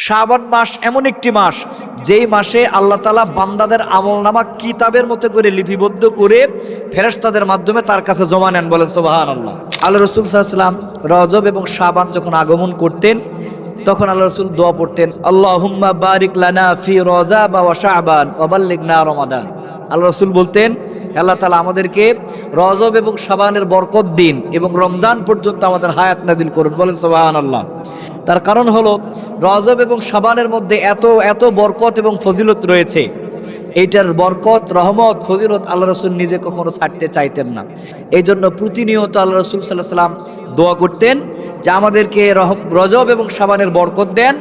শাবান মাস এমন একটি মাস যেই মাসে আল্লাহ তাআলা বান্দাদের আমলনামা কিতাবের মতো করে লিপিবদ্ধ করে ফেরেশতাদের মাধ্যমে তার কাছে জমা নেন। বলেন সুবহানাল্লাহ। আল্লাহ রাসূল সাল্লাল্লাহু আলাইহি ওয়াসাল্লাম রজব এবং শাবান যখন আগমন করতেন তখন আল্লাহ রাসূল দোয়া পড়তেন, আল্লাহুম্মা বারিক লানা ফি রজব ওয়া শাবান ওয়া বাল্লিগনা রমাদান। আল্লাহ রাসূল বলতেন, আল্লাহ তাআলা আমাদেরকে রজব এবং শাবানের বরকত দিন এবং রমজান পর্যন্ত আমাদের হায়াত নাযিল করুন। বলেন সুবহানাল্লাহ। তার কারণ হলো রজব এবং শাবানের মধ্যে এত বরকত এবং ফজিলত রয়েছে। এইটার বরকত, রহমত, ফজিলত আল্লাহ রাসূল নিজে কখনো ছাড়তে চাইতেন না। এই জন্য প্রতিনিয়ত আল্লাহ রাসূল সাল্লাল্লাহু আলাইহি ওয়াসাল্লাম দোয়া করতেন যে আমাদেরকে রজব এবং শাবানের বরকত দেন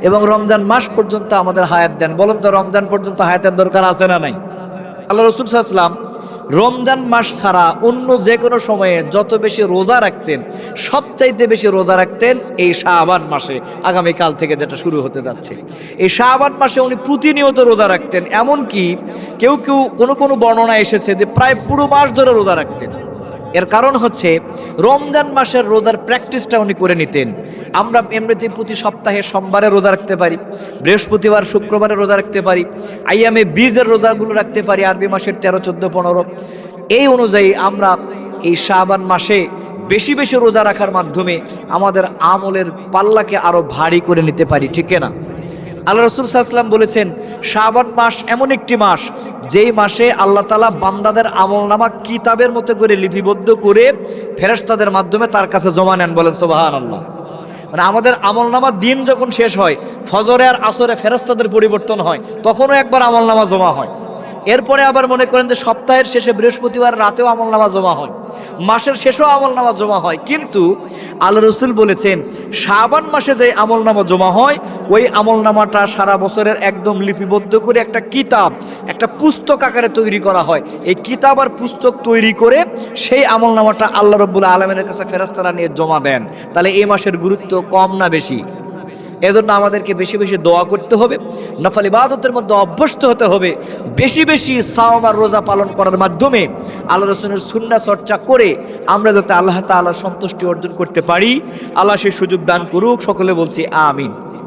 এবং রমজান মাস পর্যন্ত আমাদের হায়াত দেন। বলুন তো, রমজান পর্যন্ত হায়াতের দরকার আছে না নাই? আল্লাহ রাসূল সাল্লাল্লাহু আলাইহি ওয়াসাল্লাম রমজান মাস ছাড়া অন্য যে কোনো সময়ে যত বেশি রোজা রাখতেন, সবচাইতে বেশি রোজা রাখতেন এই শাবান মাসে, আগামীকাল থেকে যেটা শুরু হতে যাচ্ছে। এই শাবান মাসে উনি প্রতিনিয়ত রোজা রাখতেন। এমনকি কেউ কোনো বর্ণনা এসেছে যে প্রায় পুরো মাস ধরে রোজা রাখতেন। এর কারণ হচ্ছে রমজান মাসের রোজার প্র্যাকটিসটা উনি করে নিতেন। আমরা এমনিতে প্রতি সপ্তাহে সোমবারে রোজা রাখতে পারি, বৃহস্পতিবার শুক্রবারে রোজা রাখতে পারি, আইয়ামে বীজের রোজাগুলো রাখতে পারি, আরবি মাসের 13, 14, 15। এই অনুযায়ী আমরা এই শাবান মাসে বেশি বেশি রোজা রাখার মাধ্যমে আমাদের আমলের পাল্লাকে আরো ভারী করে নিতে পারি, ঠিক না? আল্লাহ রাসূল সাল্লাল্লাহু আলাইহি ওয়াসাল্লাম বলেছেন, শাবান মাস এমন একটি মাস যেই মাসে আল্লাহ তাআলা বান্দাদের আমলনামা কিতাবের মতো করে লিপিবদ্ধ করে ফেরেশতাদের মাধ্যমে তার কাছে জমা নেন। বলেন সুবহানাল্লাহ। মানে আমাদের আমলনামা দিন যখন শেষ হয়, ফজরে আর আসরে ফেরেশতাদের পরিবর্তন হয়, তখনও একবার আমলনামা জমা হয়। এরপরে আবার মনে করেন যে সপ্তাহের শেষে বৃহস্পতিবার রাতেও আমলনামা জমা হয়, মাসের শেষেও আমলনামা জমা হয়। কিন্তু আল্লাহ রাসূল বলেছেন, শাবান মাসে যে আমলনামা জমা হয় ওই আমলনামাটা সারা বছরের একদম লিপিবদ্ধ করে একটা কিতাব, একটা পুস্তক আকারে তৈরি করা হয়। এই কিতাব আর পুস্তক তৈরি করে সেই আমলনামাটা আল্লাহ রাব্বুল আলামিনের কাছে ফেরেশতারা নিয়ে জমা দেন। তাহলে এই মাসের গুরুত্ব কম না বেশি? এজন্য আমাদেরকে বেশি বেশি দোয়া করতে হবে, নফল ইবাদতের মধ্যে অভ্যস্ত হতে হবে, বেশি বেশি সাওম আর রোজা পালন করার মাধ্যমে আল্লাহ রাসূলের সুন্নাহ চর্চা করে আমরা যাতে আল্লাহ তাআলার সন্তুষ্টি অর্জন করতে পারি। আল্লাহ সেই সুযোগ দান করুক। সকলে বলছি আমিন।